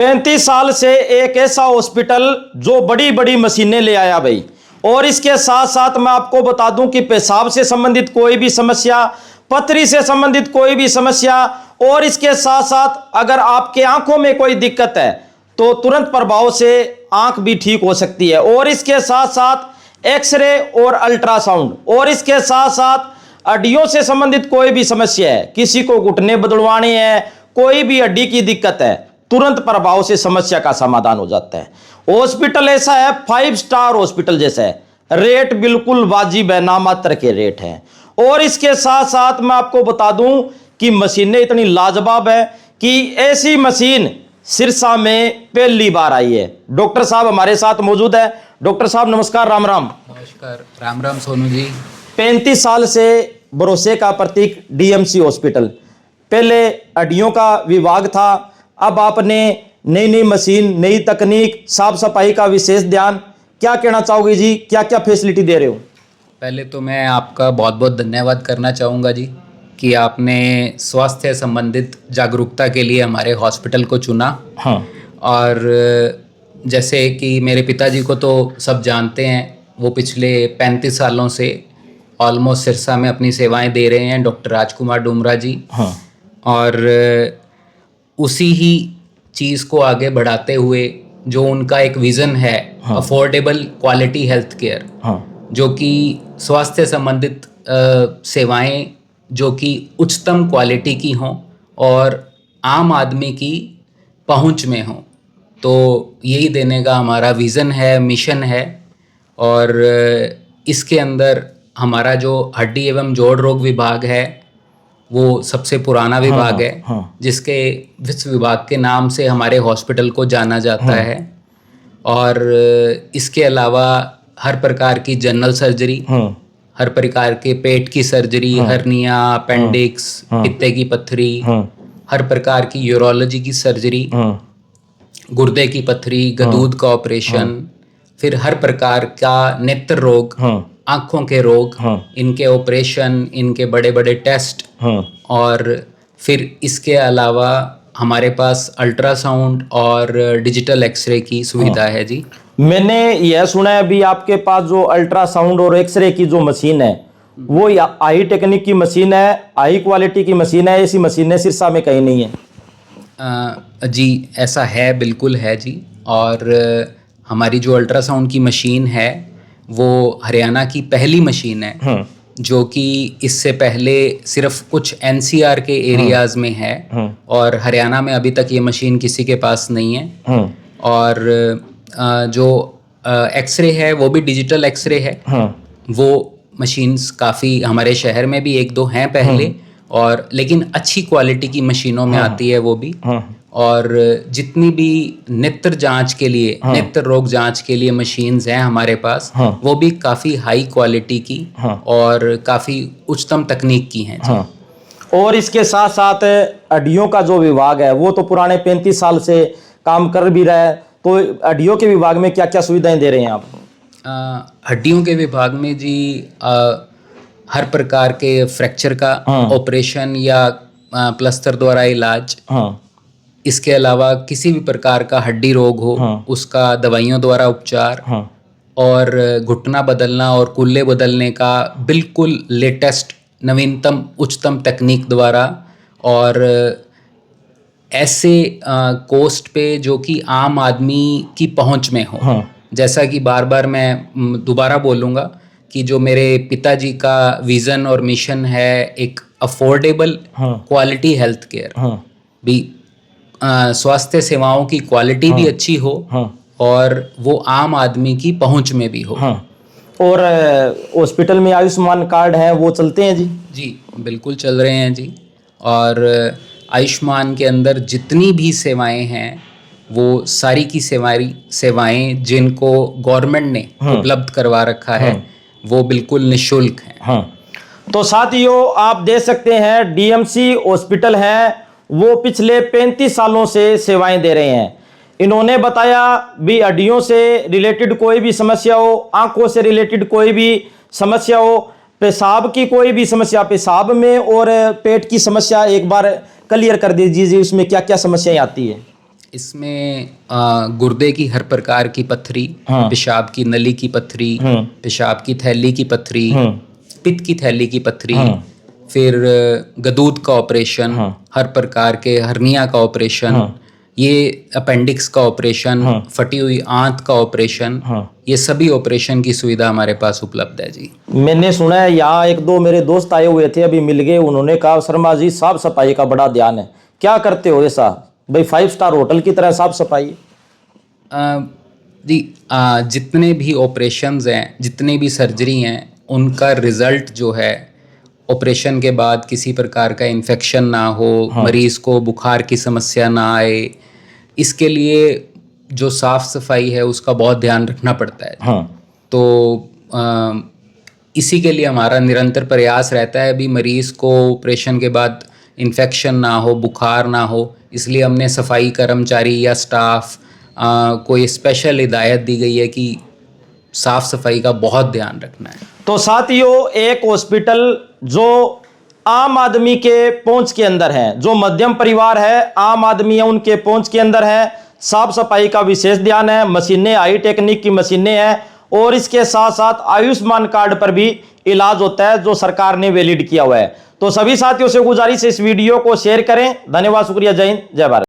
35 साल से एक ऐसा हॉस्पिटल जो बड़ी बड़ी मशीनें ले आया भाई। और इसके साथ साथ मैं आपको बता दूं कि पेशाब से संबंधित कोई भी समस्या, पथरी से संबंधित कोई भी समस्या, और इसके साथ साथ अगर आपके आंखों में कोई दिक्कत है तो तुरंत प्रभाव से आंख भी ठीक हो सकती है। और इसके साथ साथ एक्सरे और अल्ट्रासाउंड, और इसके साथ साथ हड्डियों से संबंधित कोई भी समस्या है, किसी को घुटने बदलवाने हैं, कोई भी हड्डी की दिक्कत है, तुरंत प्रभाव से समस्या का समाधान हो जाता है। हॉस्पिटल ऐसा है 5 स्टार हॉस्पिटल जैसा है, रेट बिल्कुल वाजिब है, नामात्र के रेट हैं। और इसके साथ साथ मैं आपको बता दूं कि मशीनें इतनी लाजवाब है कि ऐसी मशीन सिरसा में पहली बार आई है। डॉक्टर साहब हमारे साथ मौजूद है। डॉक्टर साहब नमस्कार, राम राम। नमस्कार, राम राम सोनू जी। 35 साल से भरोसे का प्रतीक डीएमसी हॉस्पिटल, पहले हड्डियों का विभाग था, अब आपने नई नई मशीन, नई तकनीक, साफ सफाई का विशेष ध्यान, क्या कहना चाहोगे जी? क्या क्या फैसिलिटी दे रहे हो? पहले तो मैं आपका बहुत बहुत धन्यवाद करना चाहूँगा जी कि आपने स्वास्थ्य संबंधित जागरूकता के लिए हमारे हॉस्पिटल को चुना। हाँ। और जैसे कि मेरे पिताजी को तो सब जानते हैं, वो पिछले 35 सालों से ऑलमोस्ट सिरसा में अपनी सेवाएं दे रहे हैं, डॉक्टर राजकुमार डुमरा जी। हाँ। और उसी ही चीज़ को आगे बढ़ाते हुए जो उनका एक विज़न है, अफोर्डेबल क्वालिटी हेल्थ केयर, जो कि स्वास्थ्य संबंधित सेवाएं जो कि उच्चतम क्वालिटी की हों और आम आदमी की पहुंच में हों, तो यही देने का हमारा विज़न है, मिशन है। और इसके अंदर हमारा जो हड्डी एवं जोड़ रोग विभाग है वो सबसे पुराना विभाग है, जिसके विश्व विभाग के नाम से हमारे हॉस्पिटल को जाना जाता है। और इसके अलावा हर प्रकार की जनरल सर्जरी, हर प्रकार के पेट की सर्जरी, हर्निया, अपेंडिक्स, पित्ते की पत्थरी, हर प्रकार की यूरोलॉजी की सर्जरी, गुर्दे की पत्थरी, गदूद का ऑपरेशन, फिर हर प्रकार का नेत्र रोग, आँखों के रोग, इनके ऑपरेशन, इनके बड़े बड़े टेस्ट। और फिर इसके अलावा हमारे पास अल्ट्रासाउंड और डिजिटल एक्सरे की सुविधा है जी। मैंने यह सुना है अभी आपके पास जो अल्ट्रासाउंड और एक्सरे की जो मशीन है वो हाई टेक्निक की मशीन है, हाई क्वालिटी की मशीन है। ऐसी मशीनें सिरसा में कहीं नहीं है। जी ऐसा है, बिल्कुल है जी। और हमारी जो अल्ट्रासाउंड की मशीन है वो हरियाणा की पहली मशीन है, जो कि इससे पहले सिर्फ कुछ एनसीआर के एरियाज में है, और हरियाणा में अभी तक ये मशीन किसी के पास नहीं है। और जो एक्सरे है वो भी डिजिटल एक्सरे है। वो मशीन्स काफ़ी हमारे शहर में भी एक दो हैं पहले, और लेकिन अच्छी क्वालिटी की मशीनों में आती है वो भी। और जितनी भी नेत्र जांच के लिए, नेत्र रोग जांच के लिए मशीन्स हैं हमारे पास, वो भी काफ़ी हाई क्वालिटी की और काफ़ी उच्चतम तकनीक की हैं जी। और इसके साथ साथ हड्डियों का जो विभाग है वो तो पुराने 35 साल से काम कर भी रहा है, तो हड्डियों के विभाग में क्या क्या सुविधाएं दे रहे हैं आप? हड्डियों के विभाग में जी हर प्रकार के फ्रैक्चर का ऑपरेशन या प्लास्टर द्वारा इलाज, इसके अलावा किसी भी प्रकार का हड्डी रोग हो उसका दवाइयों द्वारा उपचार, और घुटना बदलना और कुल्ले बदलने का बिल्कुल लेटेस्ट नवीनतम उच्चतम तकनीक द्वारा, और ऐसे कोस्ट पे जो कि आम आदमी की पहुंच में हो। जैसा कि बार बार मैं दोबारा बोलूँगा कि जो मेरे पिताजी का विज़न और मिशन है, एक अफोर्डेबल क्वालिटी हेल्थ केयर भी, स्वास्थ्य सेवाओं की क्वालिटी भी अच्छी हो और वो आम आदमी की पहुंच में भी हो। और हॉस्पिटल में आयुष्मान कार्ड है वो चलते हैं जी? जी बिल्कुल चल रहे हैं जी। और आयुष्मान के अंदर जितनी भी सेवाएं हैं वो सारी की सेवाएं जिनको गवर्नमेंट ने उपलब्ध करवा रखा है वो बिल्कुल निःशुल्क हैं। तो साथियों आप देख सकते हैं डीएमसी हॉस्पिटल है वो पिछले 35 सालों से सेवाएं दे रहे हैं। इन्होंने बताया भी हड्डियों से रिलेटेड कोई भी समस्या हो, आंखों से रिलेटेड कोई भी समस्या हो, पेशाब की कोई भी समस्या पेशाब में, और पेट की समस्या एक बार क्लियर कर दीजिए जी, उसमें क्या क्या समस्याएं आती है? इसमें गुर्दे की हर प्रकार की पथरी, पेशाब की नली की पथरी, पेशाब की थैली की पथरी, पित्त की थैली की पथरी, फिर गदूद का ऑपरेशन, हर प्रकार के हर्निया का ऑपरेशन, ये अपेंडिक्स का ऑपरेशन, फटी हुई आंत का ऑपरेशन, ये सभी ऑपरेशन की सुविधा हमारे पास उपलब्ध है जी। मैंने सुना है यहाँ एक दो मेरे दोस्त आए हुए थे, अभी मिल गए, उन्होंने कहा शर्मा जी साफ सफाई का बड़ा ध्यान है। क्या करते हो ऐसा भाई, 5 स्टार होटल की तरह साफ सफाई? जी जितने भी ऑपरेशंस हैं, जितनी भी सर्जरी हैं, उनका रिजल्ट जो है ऑपरेशन के बाद किसी प्रकार का इन्फेक्शन ना हो, मरीज को बुखार की समस्या ना आए, इसके लिए जो साफ सफाई है उसका बहुत ध्यान रखना पड़ता है। तो इसी के लिए हमारा निरंतर प्रयास रहता है, अभी मरीज को ऑपरेशन के बाद इन्फेक्शन ना हो, बुखार ना हो, इसलिए हमने सफाई कर्मचारी या स्टाफ कोई स्पेशल हिदायत दी गई है कि साफ सफाई का बहुत ध्यान रखना है। तो साथियों, एक हॉस्पिटल जो आम आदमी के पहुंच के अंदर है, जो मध्यम परिवार है, आम आदमी है, उनके पहुंच के अंदर है, साफ सफाई का विशेष ध्यान है, मशीनें हाई टेक्निक की मशीनें हैं, और इसके साथ साथ आयुष्मान कार्ड पर भी इलाज होता है जो सरकार ने वैलिड किया हुआ है। तो सभी साथियों से गुजारिश है इस वीडियो को शेयर करें। धन्यवाद, शुक्रिया, जय हिंद, जय भारत।